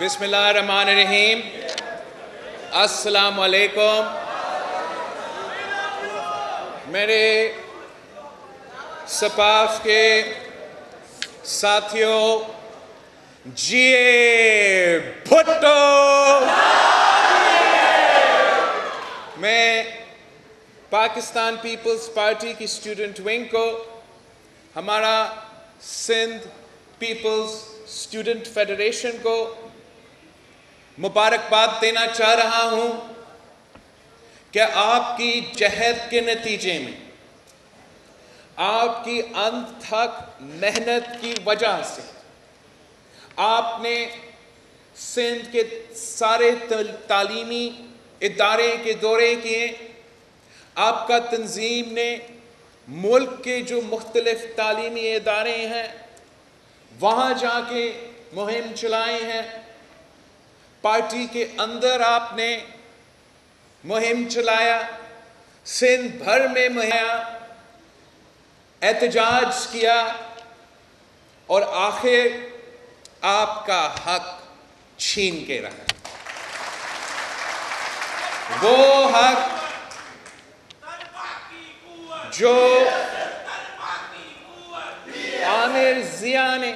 بسم اللہ الرحمن الرحیم. السلام علیکم. میرے سپاف کے ساتھیوں، جیے بھٹو. میں پاکستان پیپلز پارٹی کی اسٹوڈنٹ ونگ کو ہمارا سندھ پیپلز اسٹوڈنٹ فیڈریشن کو مبارکباد دینا چاہ رہا ہوں کہ آپ کی جہد کے نتیجے میں، آپ کی انتھک محنت کی وجہ سے آپ نے سندھ کے سارے تعلیمی ادارے کے دورے کیے. آپ کا تنظیم نے ملک کے جو مختلف تعلیمی ادارے ہیں وہاں جا کے مہم چلائے ہیں. پارٹی کے اندر آپ نے مہم چلایا، سندھ بھر میں احتجاج کیا، اور آخر آپ کا حق چھین کے رہا. وہ حق جو عامر ضیاء نے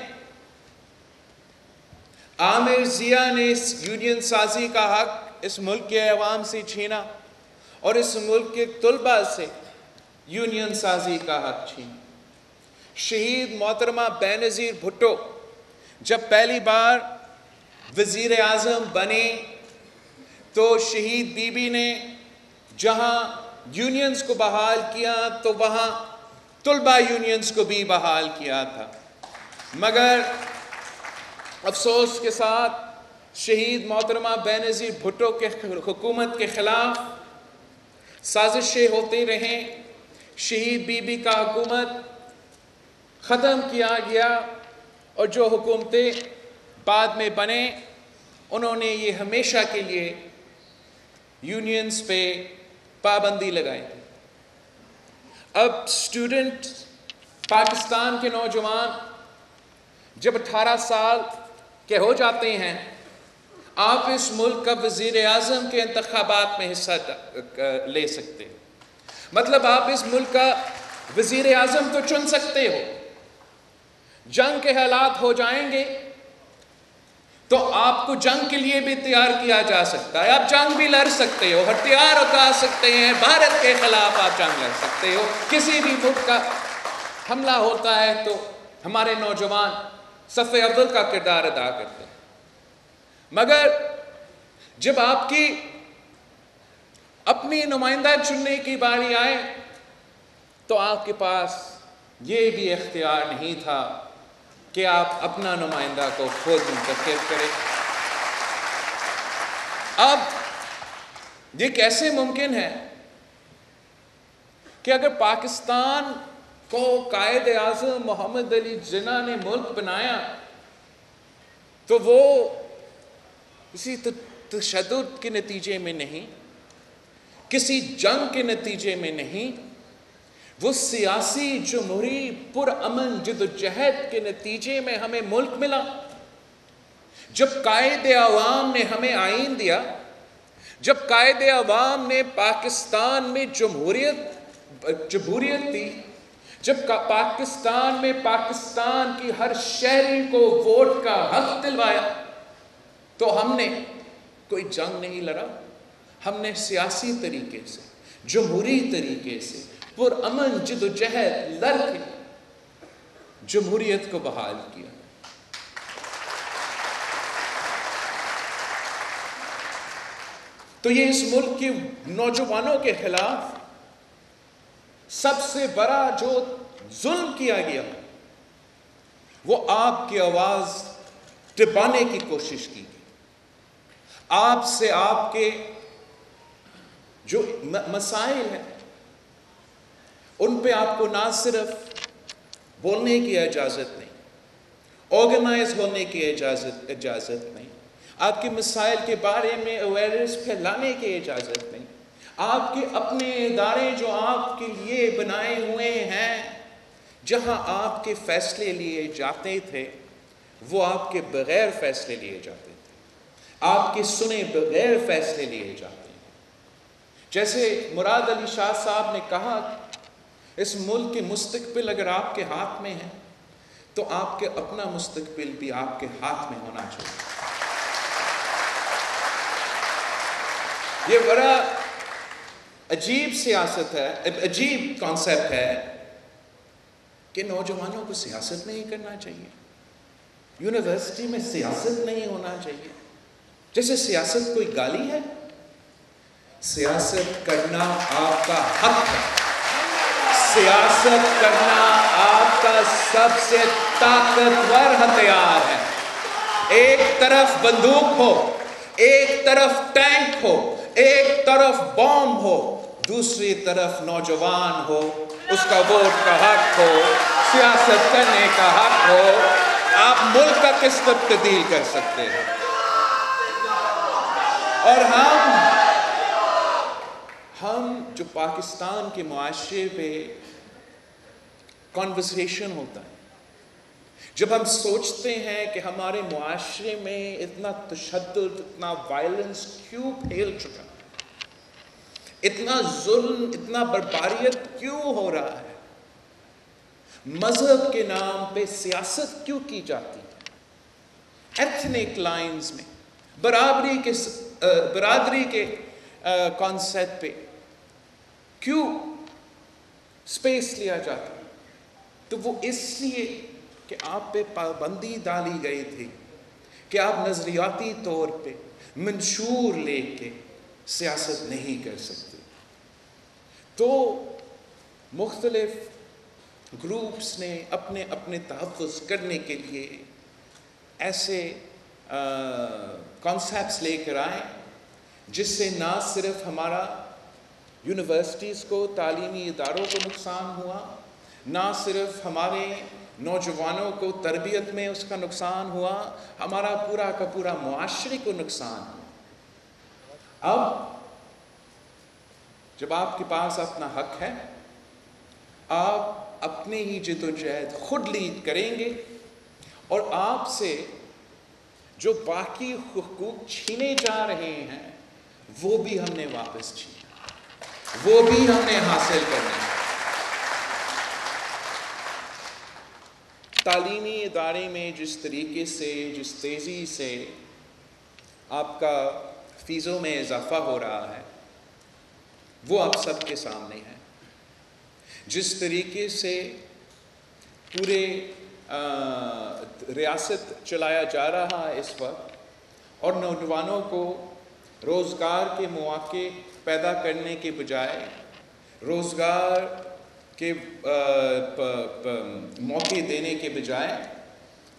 اس یونین سازی کا حق اس ملک کے عوام سے چھینا اور اس ملک کے طلباء سے یونین سازی کا حق چھینا. شہید محترمہ بینظیر بھٹو جب پہلی بار وزیر اعظم بنے تو شہید بی بی نے جہاں یونینز کو بحال کیا تو وہاں طلباء یونینز کو بھی بحال کیا تھا. مگر افسوس کے ساتھ شہید محترمہ بینظیر بھٹو کے حکومت کے خلاف سازشیں ہوتی رہیں. شہید بی بی کا حکومت ختم کیا گیا اور جو حکومتیں بعد میں بنے انہوں نے یہ ہمیشہ کے لیے یونینز پہ پابندی لگائی. اب اسٹوڈنٹ پاکستان کے نوجوان جب 18 سال کے ہو جاتے ہیں، آپ اس ملک کا وزیر اعظم کے انتخابات میں حصہ لے سکتے ہیں. مطلب آپ اس ملک کا وزیر اعظم تو چن سکتے ہو. جنگ کے حالات ہو جائیں گے تو آپ کو جنگ کے لیے بھی تیار کیا جا سکتا ہے. آپ جنگ بھی لڑ سکتے ہو، ہتھیار اٹھا سکتے ہیں، بھارت کے خلاف آپ جنگ لڑ سکتے ہو. کسی بھی ملک کا حملہ ہوتا ہے تو ہمارے نوجوان صف اول کا کردار ادا کرتے ہیں. مگر جب آپ کی اپنی نمائندہ چننے کی باری آئے تو آپ کے پاس یہ بھی اختیار نہیں تھا کہ آپ اپنا نمائندہ کو خود منتخب کریں. اب یہ کیسے ممکن ہے کہ اگر پاکستان کو قائد اعظم محمد علی جناح نے ملک بنایا تو وہ کسی تشدد کے نتیجے میں نہیں، کسی جنگ کے نتیجے میں نہیں، وہ سیاسی جمہوری پرامن جدوجہد کے نتیجے میں ہمیں ملک ملا. جب قائد عوام نے ہمیں آئین دیا، جب قائد عوام نے پاکستان میں جمہوریت دی، جب پاکستان میں پاکستان کی ہر شہری کو ووٹ کا حق دلوایا، تو ہم نے کوئی جنگ نہیں لڑا. ہم نے سیاسی طریقے سے، جمہوری طریقے سے پرامن جدوجہد لڑ کے جمہوریت کو بحال کیا. تو یہ اس ملک کے نوجوانوں کے خلاف سب سے بڑا جو ظلم کیا گیا وہ آپ کی آواز دبانے کی کوشش کی گئی. آپ سے آپ کے جو مسائل ہیں ان پہ آپ کو نہ صرف بولنے کی اجازت نہیں، آرگنائز ہونے کی اجازت نہیں، آپ کے مسائل کے بارے میں اویئرنیس پھیلانے کی اجازت نہیں. آپ کے اپنے ادارے جو آپ کے لیے بنائے ہوئے ہیں، جہاں آپ کے فیصلے لیے جاتے تھے وہ آپ کے بغیر فیصلے لیے جاتے تھے. آپ کے سنے بغیر فیصلے لیے جاتے ہیں. جیسے مراد علی شاہ صاحب نے کہا، اس ملک کے مستقبل اگر آپ کے ہاتھ میں ہے تو آپ کے اپنا مستقبل بھی آپ کے ہاتھ میں ہونا چاہیے. یہ بڑا عجیب سیاست ہے، عجیب کانسیپٹ ہے کہ نوجوانوں کو سیاست نہیں کرنا چاہیے، یونیورسٹی میں سیاست نہیں ہونا چاہیے، جیسے سیاست کوئی گالی ہے. سیاست کرنا آپ کا حق ہے، سیاست کرنا آپ کا سب سے طاقتور ہتھیار ہے. ایک طرف بندوق ہو، ایک طرف ٹینک ہو، ایک طرف بم ہو، دوسری طرف نوجوان ہو، اس کا ووٹ کا حق ہو، سیاست کرنے کا حق ہو. آپ ملک کا کس تبدیل کر سکتے ہیں. اور ہم جو پاکستان کے معاشرے پہ کنورسیشن ہوتا ہے، جب ہم سوچتے ہیں کہ ہمارے معاشرے میں اتنا تشدد، اتنا وائلنس کیوں پھیل چکا، اتنا ظلم، اتنا بربریت کیوں ہو رہا ہے، مذہب کے نام پہ سیاست کیوں کی جاتی ہے، ایتھنک لائنز میں برادری کے کانسیپٹ پہ کیوں سپیس لیا جاتا ہے، تو وہ اس لیے کہ آپ پہ پابندی ڈالی گئی تھی کہ آپ نظریاتی طور پہ منشور لے کے سیاست نہیں کر سکتے. تو مختلف گروپس نے اپنے اپنے تحفظ کرنے کے لیے ایسے کانسیپٹس لے کر آئے جس سے نہ صرف ہمارا یونیورسٹیز کو، تعلیمی اداروں کو نقصان ہوا، نہ صرف ہمارے نوجوانوں کو تربیت میں اس کا نقصان ہوا، ہمارا پورا کا پورا معاشرے کو نقصان ہوا. اب جب آپ کے پاس اپنا حق ہے، آپ اپنے ہی جدوجہد خود لیڈ کریں گے، اور آپ سے جو باقی حقوق چھینے جا رہے ہیں وہ بھی ہم نے واپس چھینا، وہ بھی ہم نے حاصل کرنا ہے. تعلیمی ادارے میں جس طریقے سے، جس تیزی سے آپ کا فیسوں میں اضافہ ہو رہا ہے وہ آپ سب کے سامنے ہے. جس طریقے سے پورے ریاست چلایا جا رہا ہے اس وقت، اور نوجوانوں کو روزگار کے مواقع پیدا کرنے کے بجائے روزگار کے موقع دینے کے بجائے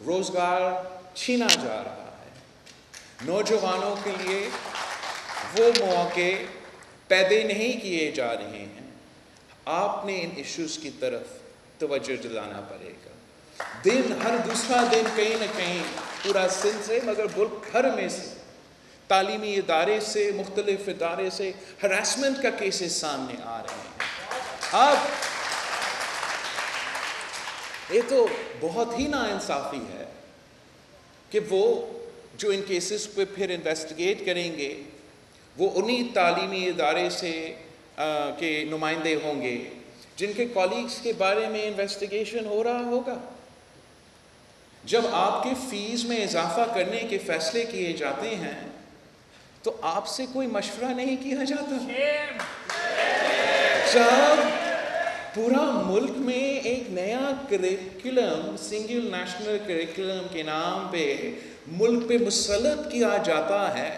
روزگار چھینا جا رہا ہے. نوجوانوں کے لیے وہ مواقع پیدا نہیں کیے جا رہے ہیں. آپ نے ان ایشوز کی طرف توجہ دلانا پڑے گا. ہر دوسرا دن کہیں نہ کہیں پورا سندھ سے، مگر ملک بھر میں سے تعلیمی ادارے سے، مختلف ادارے سے ہراسمنٹ کا کیسز سامنے آ رہے ہیں. اب یہ تو بہت ہی ناانصافی ہے کہ وہ جو ان کیسز پہ پھر انویسٹیگیٹ کریں گے وہ انہی تعلیمی ادارے سے کے نمائندے ہوں گے جن کے کالیگز کے بارے میں انویسٹیگیشن ہو رہا ہوگا. جب آپ کے فیس میں اضافہ کرنے کے فیصلے کیے جاتے ہیں تو آپ سے کوئی مشورہ نہیں کیا جاتا. جب پورا ملک میں ایک نیا کریکولم، سنگل نیشنل کریکولم کے نام پہ ملک پہ مسلط کیا جاتا ہے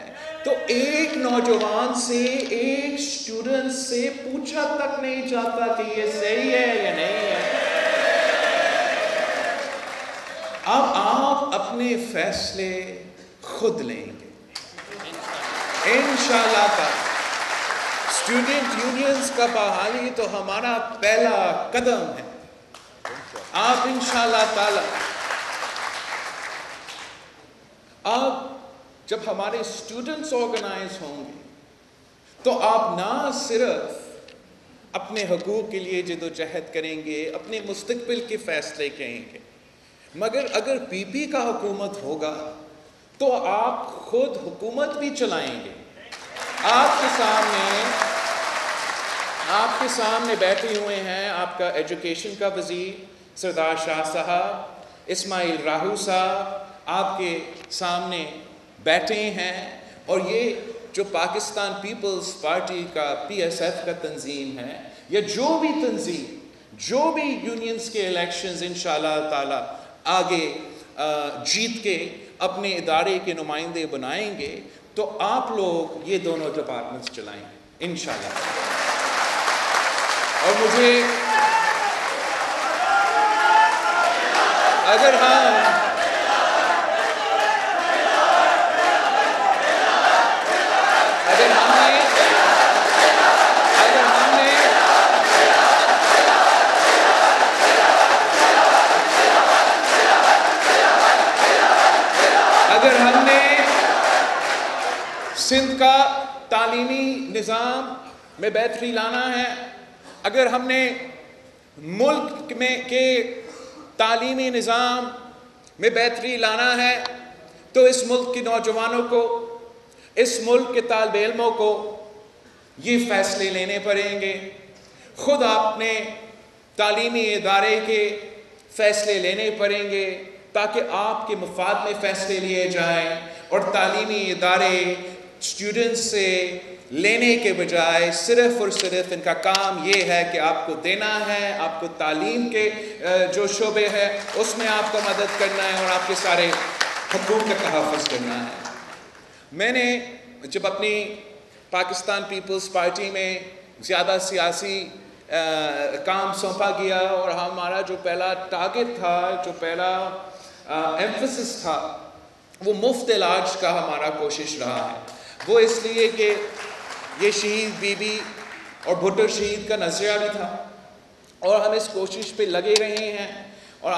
تو ایک نوجوان سے، ایک اسٹوڈنٹ سے پوچھا تک نہیں جاتا کہ یہ صحیح ہے یا نہیں ہے. اب آپ اپنے فیصلے خود لیں گے انشاءاللہ تعالی. اسٹوڈنٹ یونینز کا بحالی تو ہمارا پہلا قدم ہے. آپ انشاءاللہ تعالی اب جب ہمارے اسٹوڈنٹس آرگنائز ہوں گے تو آپ نہ صرف اپنے حقوق کے لیے جدوجہد کریں گے، اپنے مستقبل کے فیصلے کریں گے، مگر اگر پی پی کا حکومت ہوگا تو تو آپ خود حکومت بھی چلائیں گے. آپ کے سامنے بیٹھے ہوئے ہیں آپ کا ایجوکیشن کا وزیر سردار شاہ صاحب, اسماعیل راہو صاحب آپ کے سامنے بیٹھے ہیں, اور یہ جو پاکستان پیپلز پارٹی کا PSF کا تنظیم ہے, یا جو بھی تنظیم جو بھی یونینز کے الیکشنز انشاءاللہ تعالی آگے جیت کے اپنے ادارے کے نمائندے بنائیں گے, تو آپ لوگ یہ دونوں ڈپارٹمنٹس چلائیں گے انشاءاللہ. اور مجھے اگر ہم نے سندھ کا تعلیمی نظام میں بہتری لانا ہے, اگر ہم نے ملک میں کے تعلیمی نظام میں بہتری لانا ہے, تو اس ملک کے نوجوانوں کو, اس ملک کے طالب علموں کو یہ فیصلے لینے پڑیں گے. خود آپ نے تعلیمی ادارے کے فیصلے لینے پڑیں گے تاکہ آپ کے مفاد میں فیصلے لیے جائیں, اور تعلیمی ادارے اسٹوڈنٹس سے لینے کے بجائے صرف اور صرف ان کا کام یہ ہے کہ آپ کو دینا ہے, آپ کو تعلیم کے جو شعبے ہے اس میں آپ کو مدد کرنا ہے, اور آپ کے سارے حقوق کا تحفظ کرنا ہے. میں نے جب اپنی پاکستان پیپلز پارٹی میں زیادہ سیاسی کام سونپا گیا, اور ہمارا جو پہلا ٹارگٹ تھا, جو پہلا ایمفسس تھا, وہ مفت علاج کا ہمارا کوشش رہا ہے. وہ اس لیے کہ یہ شہید بی بی اور بھٹو شہید کا نظریہ بھی تھا, اور ہم اس کوشش پہ لگے رہے ہیں. اور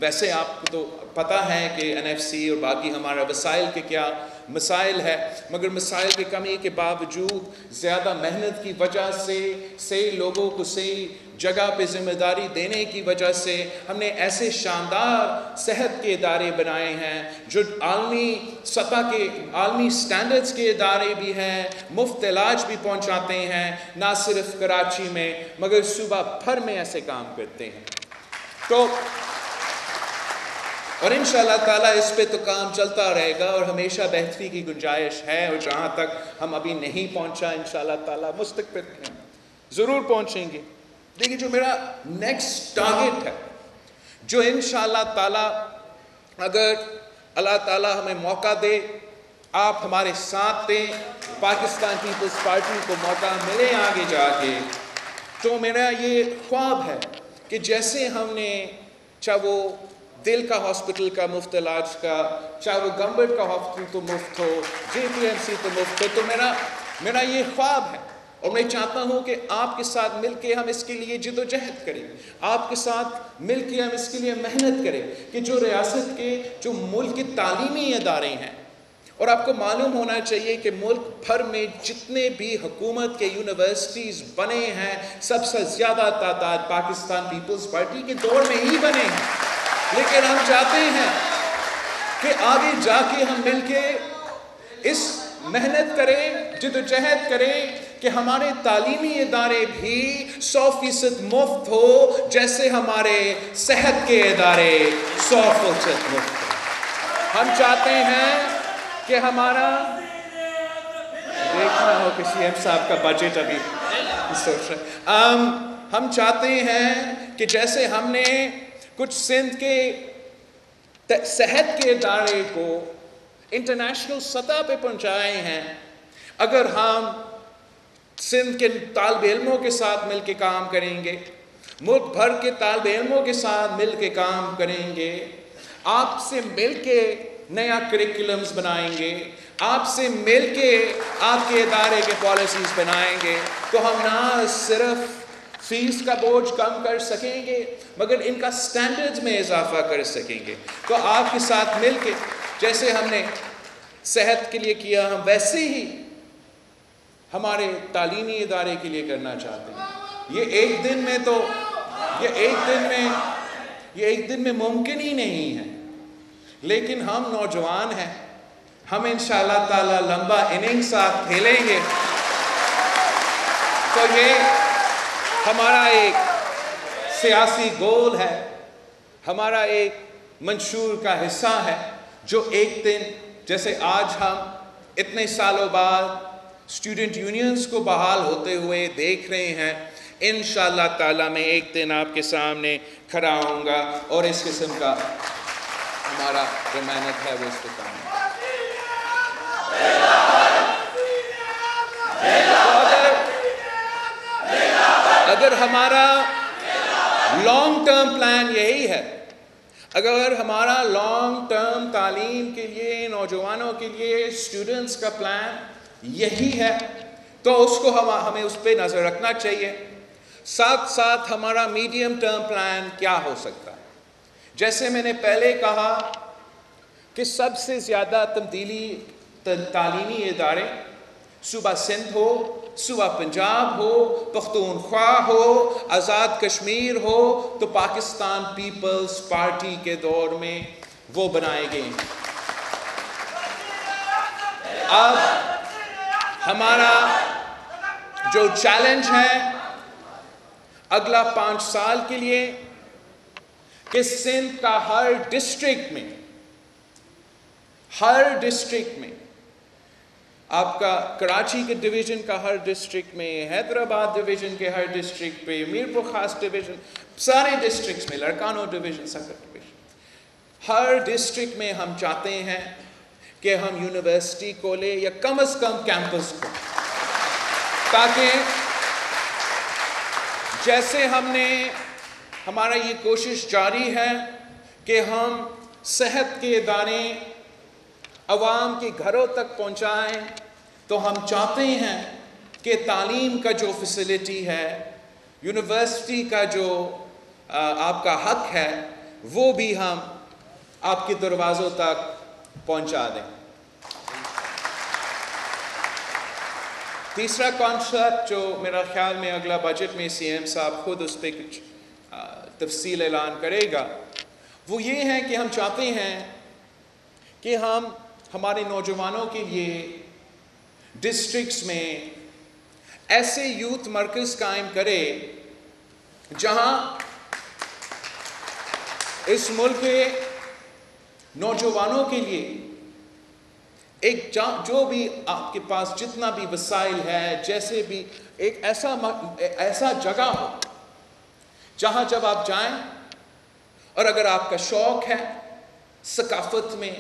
ویسے آپ کو تو پتہ ہے کہ NFC اور باقی ہمارا وسائل کے کیا مسائل ہے, مگر مسائل کی کمی کے باوجود زیادہ محنت کی وجہ سے, صحیح لوگوں کو صحیح جگہ پہ ذمہ داری دینے کی وجہ سے ہم نے ایسے شاندار صحت کے ادارے بنائے ہیں جو عالمی سطح کے, عالمی سٹینڈرڈز کے ادارے بھی ہیں, مفت علاج بھی پہنچاتے ہیں, نہ صرف کراچی میں مگر صوبہ بھر میں ایسے کام کرتے ہیں. تو اور انشاءاللہ تعالیٰ اس پہ تو کام چلتا رہے گا, اور ہمیشہ بہتری کی گنجائش ہے, اور جہاں تک ہم ابھی نہیں پہنچا انشاءاللہ تعالیٰ مستقبل میں ضرور پہنچیں گے. دیکھیے جو میرا نیکسٹ ٹارگٹ ہے, جو انشاءاللہ تعالیٰ اگر اللہ تعالیٰ ہمیں موقع دے, آپ ہمارے ساتھ دیں, پاکستان پیپلز پارٹی کو موقع ملے آگے جا کے, تو میرا یہ خواب ہے کہ جیسے ہم نے, چاہے وہ دل کا ہاسپٹل کا مفت علاج کا, چاہے وہ گمبٹ کا ہاسپٹل تو مفت ہو, JPMC تو مفت ہو, تو میرا یہ خواب ہے, اور میں چاہتا ہوں کہ آپ کے ساتھ مل کے ہم اس کے لیے جد و جہد کریں, آپ کے ساتھ مل کے ہم اس کے لیے محنت کریں کہ جو ریاست کے, جو ملک کے تعلیمی ادارے ہیں, اور آپ کو معلوم ہونا چاہیے کہ ملک بھر میں جتنے بھی حکومت کے یونیورسٹیز بنے ہیں, سب سے زیادہ تعداد پاکستان پیپلز پارٹی کے دور میں ہی بنے ہیں. لیکن ہم چاہتے ہیں کہ آگے جا کے ہم مل کے اس محنت کریں, جد و جہد کریں کہ ہمارے تعلیمی ادارے بھی 100% مفت ہو, جیسے ہمارے صحت کے ادارے 100% مفت ہو. ہم چاہتے ہیں کہ ہمارا, دیکھنا ہو کہ CM صاحب کا بجٹ ابھی سوچ رہے, ہم چاہتے ہیں کہ جیسے ہم نے کچھ سندھ کے صحت کے ادارے کو انٹرنیشنل سطح پہ پہنچائے ہیں, اگر ہم سندھ کے طالب علموں کے ساتھ مل کے کام کریں گے, ملک بھر کے طالب علموں کے ساتھ مل کے کام کریں گے, آپ سے مل کے نیا کریکولمز بنائیں گے, آپ سے مل کے آپ کے ادارے کے پالیسیز بنائیں گے, تو ہم نہ صرف فیس کا بوجھ کم کر سکیں گے مگر ان کا سٹینڈرڈز میں اضافہ کر سکیں گے. تو آپ کے ساتھ مل کے جیسے ہم نے صحت کے لیے کیا, ہم ویسے ہی ہمارے تعلیمی ادارے کے لیے کرنا چاہتے ہیں. یہ ایک دن میں ممکن ہی نہیں ہے, لیکن ہم نوجوان ہیں, ہم انشاءاللہ تعالی لمبا اننگز ساتھ کھیلیں گے. تو یہ ہمارا ایک سیاسی گول ہے, ہمارا ایک منشور کا حصہ ہے, جو ایک دن جیسے آج ہم اتنے سالوں بعد اسٹوڈنٹ یونینز کو بحال ہوتے ہوئے دیکھ رہے ہیں, انشاءاللہ تعالیٰ میں ایک دن آپ کے سامنے کھڑا ہوں گا اور اس قسم کا ہمارا جو محنت ہے وہ اس کے سامنے. اگر ہمارا لانگ ٹرم پلان یہی ہے, اگر ہمارا لانگ ٹرم تعلیم کے لیے, نوجوانوں کے لیے, اسٹوڈنٹس کا پلان یہی ہے, تو اس کو ہمیں اس پہ نظر رکھنا چاہیے. ساتھ ساتھ ہمارا میڈیم ٹرم پلان کیا ہو سکتا ہے. جیسے میں نے پہلے کہا کہ سب سے زیادہ تبدیلی تعلیمی ادارے صوبہ سندھ ہو, صوبہ پنجاب ہو, پختونخوا ہو, آزاد کشمیر ہو, تو پاکستان پیپلز پارٹی کے دور میں وہ بنائے گئے. اب ہمارا جو چیلنج ہے اگلا 5 سال کے لیے کہ سندھ کا ہر ڈسٹرکٹ میں آپ کا کراچی کے ڈویژن کا ہر ڈسٹرکٹ میں, حیدرآباد ڈویژن کے ہر ڈسٹرکٹ پہ, میرپور خاص ڈویژن, سارے ڈسٹرکٹس میں, لڑکانو ڈویژن, سکر ڈویژن, ہر ڈسٹرکٹ میں ہم چاہتے ہیں کہ ہم یونیورسٹی کھولیں یا کم از کم کیمپس کو, تاکہ جیسے ہم نے ہمارا یہ کوشش جاری ہے کہ ہم صحت کے ادارے عوام کے گھروں تک پہنچائیں, تو ہم چاہتے ہیں کہ تعلیم کا جو فیسلٹی ہے, یونیورسٹی کا جو آپ کا حق ہے, وہ بھی ہم آپ کے دروازوں تک پہنچا دیں. تیسرا کانسیپٹ جو میرا خیال میں اگلا بجٹ میں سی ایم صاحب خود اس پہ کچھ تفصیل اعلان کرے گا, وہ یہ ہے کہ ہم چاہتے ہیں کہ ہم ہمارے نوجوانوں کے لیے ڈسٹرکٹس میں ایسے یوتھ مرکز قائم کرے جہاں اس ملک کے نوجوانوں کے لیے ایک جو بھی آپ کے پاس جتنا بھی وسائل ہے, جیسے بھی ایک ایسا جگہ ہو جہاں جب آپ جائیں, اور اگر آپ کا شوق ہے ثقافت میں,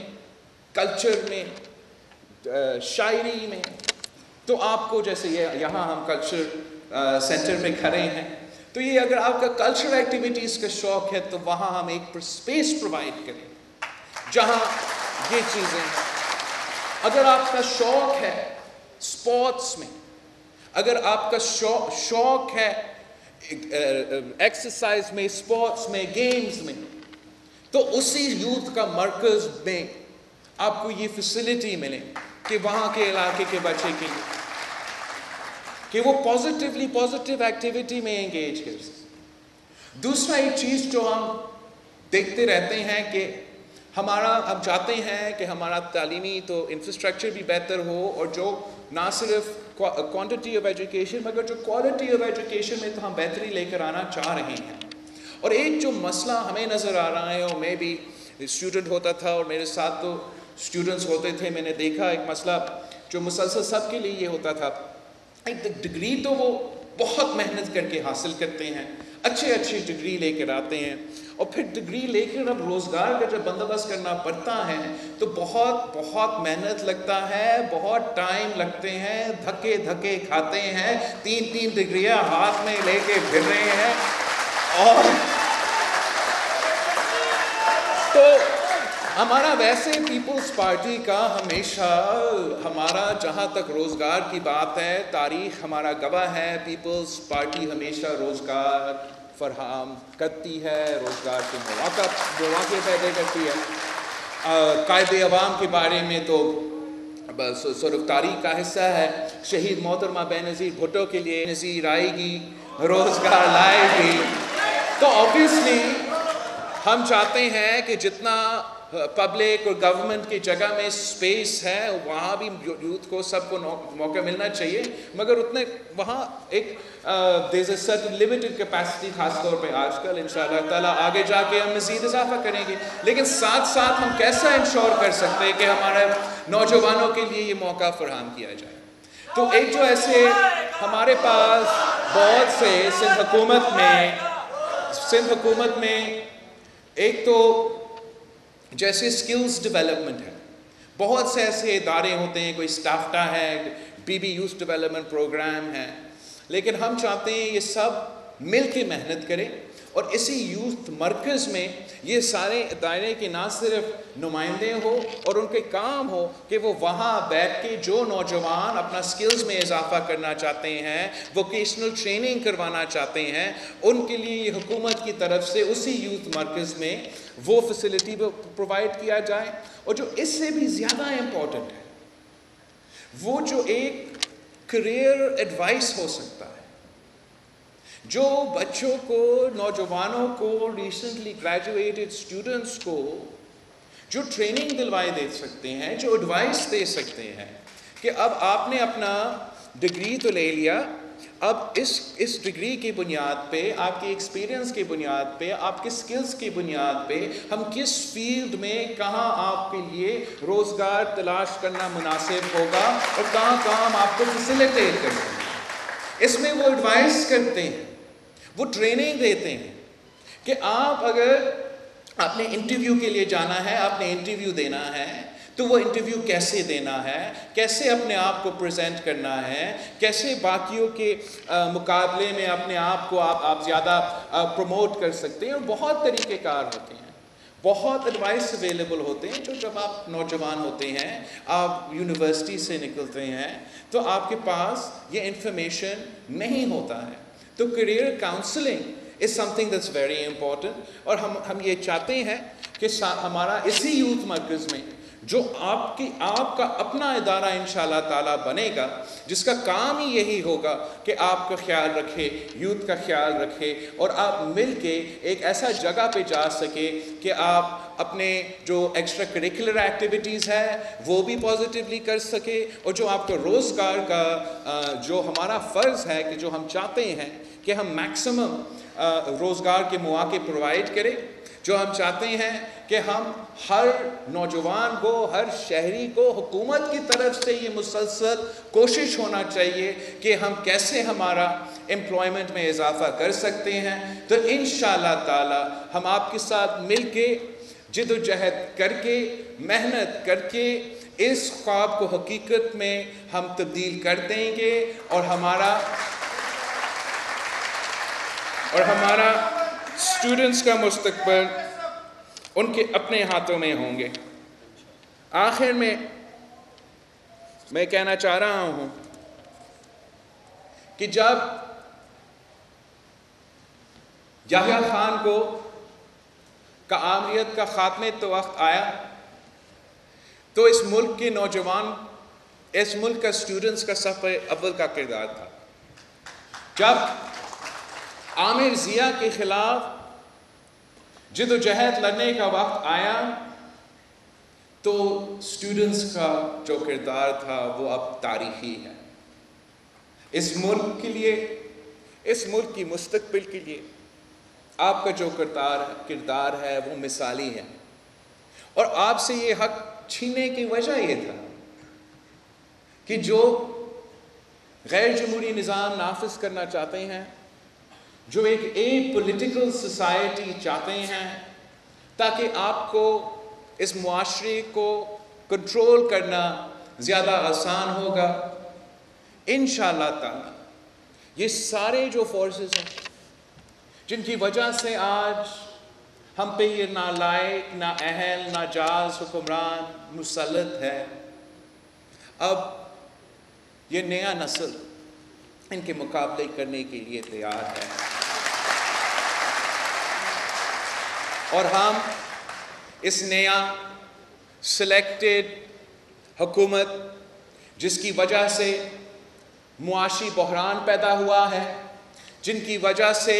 کلچر میں, شاعری میں, تو آپ کو جیسے یہاں ہم کلچر سینٹر میں کھڑے ہیں, تو یہ اگر آپ کا کلچر ایکٹیویٹیز کا شوق ہے تو وہاں ہم ایک اسپیس پرووائڈ کریں جہاں یہ چیزیں. اگر آپ کا شوق ہے اسپورٹس میں, اگر آپ کا شوق ہے ایکسرسائز میں, اسپورٹس میں, گیمز میں, تو اسی یوتھ کا مرکز میں آپ کو یہ فیسلٹی ملے کہ وہاں کے علاقے کے بچے کے لیے کہ وہ پازیٹیو ایکٹیویٹی میں انگیج کر سکیں. دوسرا ایک چیز جو ہم دیکھتے رہتے ہیں کہ ہم چاہتے ہیں کہ ہمارا تعلیمی تو انفراسٹرکچر بھی بہتر ہو, اور جو نہ صرف کوانٹٹی آف ایجوکیشن مگر جو کوالٹی آف ایجوکیشن میں تو ہم بہتری لے کر آنا چاہ رہے ہیں. اور ایک جو مسئلہ ہمیں نظر آ رہا ہے, اور میں بھی اسٹوڈنٹ ہوتا تھا اور میرے ساتھ تو اسٹوڈنٹس ہوتے تھے, میں نے دیکھا ایک مسئلہ جو مسلسل سب کے لیے یہ ہوتا تھا, ایک ڈگری تو وہ بہت محنت کر کے حاصل کرتے ہیں, اچھی ڈگری لے کر آتے ہیں, اور پھر ڈگری لے کر اب روزگار کا جب بندوبست کرنا پڑتا ہے تو بہت محنت لگتا ہے, بہت ٹائم لگتے ہیں, دھکے کھاتے ہیں, 3 ڈگریاں ہاتھ میں لے کے پھر رہے ہیں. اور تو ہمارا ویسے پیپلز پارٹی کا ہمیشہ ہمارا جہاں تک روزگار کی بات ہے, تاریخ ہمارا گواہ ہے, پیپلز پارٹی ہمیشہ روزگار فراہم کرتی ہے, روزگار کے مواقع پیدا کرتی ہے. قائد عوام کے بارے میں تو بس صرف تاریخ کا حصہ ہے. شہید محترمہ بے نظیر بھٹو کے لیے نظیر آئے گی, روزگار لائے گی, تو obviously ہم چاہتے ہیں کہ جتنا پبلک اور گورنمنٹ کی جگہ میں سپیس ہے وہاں بھی یوتھ کو سب کو موقع ملنا چاہیے، مگر اتنے وہاں ایک there's a certain limited capacity، خاص طور پہ آج کل انشاءاللہ تعالیٰ آگے جا کے ہم مزید اضافہ کریں گے، لیکن ساتھ ساتھ ہم کیسا انشور کر سکتے ہیں کہ ہمارے نوجوانوں کے لیے یہ موقع فراہم کیا جائے۔ تو ایک جو ایسے ہمارے پاس بہت سے سندھ حکومت میں ایک تو جیسے سکلز ڈیولپمنٹ ہے، بہت سے ایسے ادارے ہوتے ہیں، کوئی اسٹافٹا ہے، بی یوتھ ڈیولپمنٹ پروگرام ہے، لیکن ہم چاہتے ہیں یہ سب مل کے محنت کریں اور اسی یوتھ مرکز میں یہ سارے ادارے کے نہ صرف نمائندے ہو اور ان کے کام ہو کہ وہ وہاں بیٹھ کے جو نوجوان اپنا سکلز میں اضافہ کرنا چاہتے ہیں، ووکیشنل ٹریننگ کروانا چاہتے ہیں، ان کے لیے یہ حکومت کی طرف سے اسی یوتھ مرکز میں وہ فیسلٹی پرووائڈ کیا جائے۔ اور جو اس سے بھی زیادہ امپورٹنٹ ہے وہ جو ایک کریئر ایڈوائس ہو سکتا ہے، جو بچوں کو، نوجوانوں کو، ریسنٹلی گریجویٹڈ اسٹوڈنٹس کو جو ٹریننگ دلوائے دے سکتے ہیں، جو ایڈوائس دے سکتے ہیں کہ اب آپ نے اپنا ڈگری تو لے لیا، اب اس ڈگری کی بنیاد پہ، آپ کے ایکسپیرینس کی بنیاد پہ، آپ کے سکلز کی بنیاد پہ ہم کس فیلڈ میں کہاں آپ کے لیے روزگار تلاش کرنا مناسب ہوگا اور کہاں ہم آپ کو فیسیلیٹیٹ کرتے ہیں۔ اس میں وہ ایڈوائس کرتے ہیں، وہ ٹریننگ دیتے ہیں کہ آپ اگر آپ نے انٹرویو کے لیے جانا ہے، آپ نے انٹرویو دینا ہے تو وہ انٹرویو کیسے دینا ہے، کیسے اپنے آپ کو پریزنٹ کرنا ہے، کیسے باقیوں کے مقابلے میں اپنے آپ کو آپ زیادہ پروموٹ کر سکتے ہیں، اور بہت طریقہ کار ہوتے ہیں، بہت ایڈوائس اویلیبل ہوتے ہیں۔ جو جب آپ نوجوان ہوتے ہیں، آپ یونیورسٹی سے نکلتے ہیں تو آپ کے پاس یہ انفارمیشن نہیں ہوتا ہے، تو career counselling is something that's very important. اور ہم یہ چاہتے ہیں کہ ہمارا اسی یوتھ مرکز میں جو آپ کا اپنا ادارہ انشاءاللہ تعالیٰ بنے گا، جس کا کام ہی یہی ہوگا کہ آپ کا خیال رکھے، یوتھ کا خیال رکھے، اور آپ مل کے ایک ایسا جگہ پہ جا سکے کہ آپ اپنے جو ایکسٹرا کریکولر ایکٹیویٹیز ہے وہ بھی پازیٹیولی کر سکے، اور جو آپ کا روزگار کا جو ہمارا فرض ہے کہ جو ہم چاہتے ہیں کہ ہم میکسیمم روزگار کے مواقع پرووائڈ کریں، جو ہم چاہتے ہیں کہ ہم ہر نوجوان کو، ہر شہری کو، حکومت کی طرف سے یہ مسلسل کوشش ہونا چاہیے کہ ہم کیسے ہمارا امپلائمنٹ میں اضافہ کر سکتے ہیں۔ تو انشاءاللہ تعالی ہم آپ کے ساتھ مل کے جد و جہد کر کے، محنت کر کے اس خواب کو حقیقت میں ہم تبدیل کر دیں گے، اور ہمارا اسٹوڈنٹس کا مستقبل ان کے اپنے ہاتھوں میں ہوں گے۔ آخر میں کہنا چاہ رہا ہوں کہ جب یحییٰ خان کو آمریت کا خاتمے تو وقت آیا تو اس ملک کے نوجوان، اس ملک کا اسٹوڈنٹس کا صفِ اول کا کردار تھا۔ جب عامر ضیاء کے خلاف جد و جہد لڑنے کا وقت آیا تو اسٹوڈنٹس کا جو کردار تھا وہ اب تاریخی ہے۔ اس ملک کے لیے، اس ملک کی مستقبل کے لیے آپ کا جو کردار ہے وہ مثالی ہے، اور آپ سے یہ حق چھیننے کی وجہ یہ تھا کہ جو غیر جمہوری نظام نافذ کرنا چاہتے ہیں، جو ایک پولیٹیکل سوسائٹی چاہتے ہیں تاکہ آپ کو اس معاشرے کو کنٹرول کرنا زیادہ آسان ہوگا، انشاءاللہ تعالی یہ سارے جو فورسز ہیں جن کی وجہ سے آج ہم پہ یہ نالائق، نااہل، ناجائز حکمران مسلط ہے، اب یہ نیا نسل ان کے مقابلے کرنے کے لیے تیار ہے، اور ہم اس نیا سلیکٹڈ حکومت جس کی وجہ سے معاشی بحران پیدا ہوا ہے، جن کی وجہ سے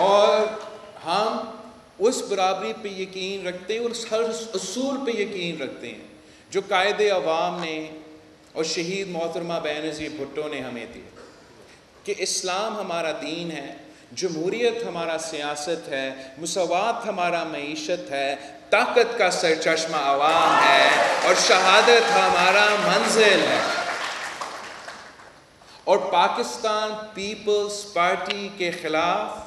اور ہم اس برابری پہ یقین رکھتے ہیں اور اس ہر اصول پہ یقین رکھتے ہیں جو قائد عوام نے اور شہید محترمہ بینظیر بھٹو نے ہمیں دی، کہ اسلام ہمارا دین ہے، جمہوریت ہمارا سیاست ہے، مساوات ہمارا معیشت ہے، طاقت کا سرچشمہ عوام ہے اور شہادت ہمارا منزل ہے۔ اور پاکستان پیپلز پارٹی کے خلاف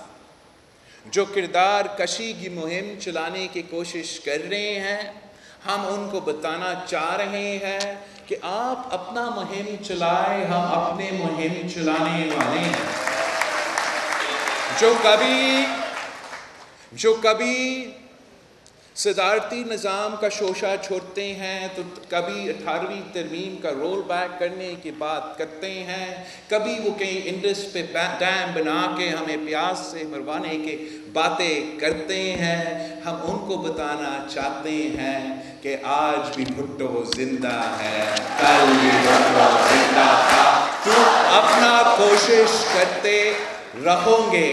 جو کردار کشی کی مہم چلانے کی کوشش کر رہے ہیں، ہم ان کو بتانا چاہ رہے ہیں کہ آپ اپنا مہم چلائیں، ہم اپنے مہم چلانے والے ہیں۔ جو کبھی صدارتی نظام کا شوشہ چھوڑتے ہیں تو کبھی 18ویں ترمیم کا رول بیک کرنے کی بات کرتے ہیں، کبھی وہ کہیں انڈس پہ ڈیم بنا کے ہمیں پیاس سے مروانے کی باتیں کرتے ہیں، ہم ان کو بتانا چاہتے ہیں کہ آج بھی بھٹو زندہ ہے، کل بھی بھٹو زندہ تھا، تو اپنا کوشش کرتے رہو گے،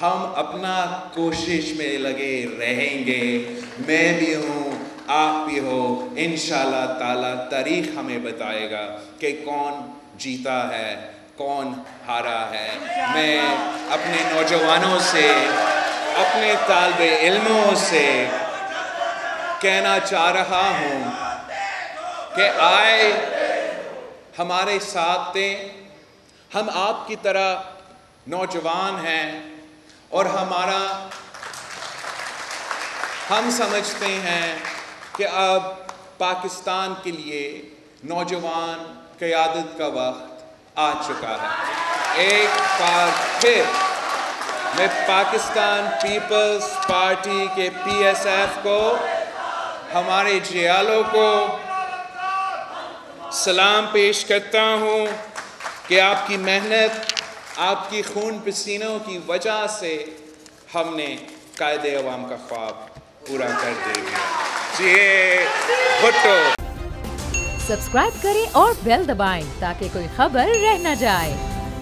ہم اپنا کوشش میں لگے رہیں گے، میں بھی ہوں، آپ بھی ہو، انشاءاللہ تعالی تاریخ ہمیں بتائے گا کہ کون جیتا ہے، کون ہارا ہے۔ میں اپنے نوجوانوں سے، اپنے طالب علموں سے کہنا چاہ رہا ہوں کہ آئے ہمارے ساتھ دیں، ہم آپ کی طرح نوجوان ہیں اور ہم سمجھتے ہیں کہ اب پاکستان کے لیے نوجوان قیادت کا وقت آ چکا ہے۔ ایک بار پھر میں پاکستان پیپلز پارٹی کے پی ایس ایف کو، ہمارے جیالوں کو سلام پیش کرتا ہوں کہ آپ کی محنت، آپ کی خون پسینوں کی وجہ سے ہم نے قائد عوام کا خواب پورا کر دیا۔ جی بھٹو۔ سبسکرائب کریں اور بیل دبائیں تاکہ کوئی خبر رہ نہ جائے۔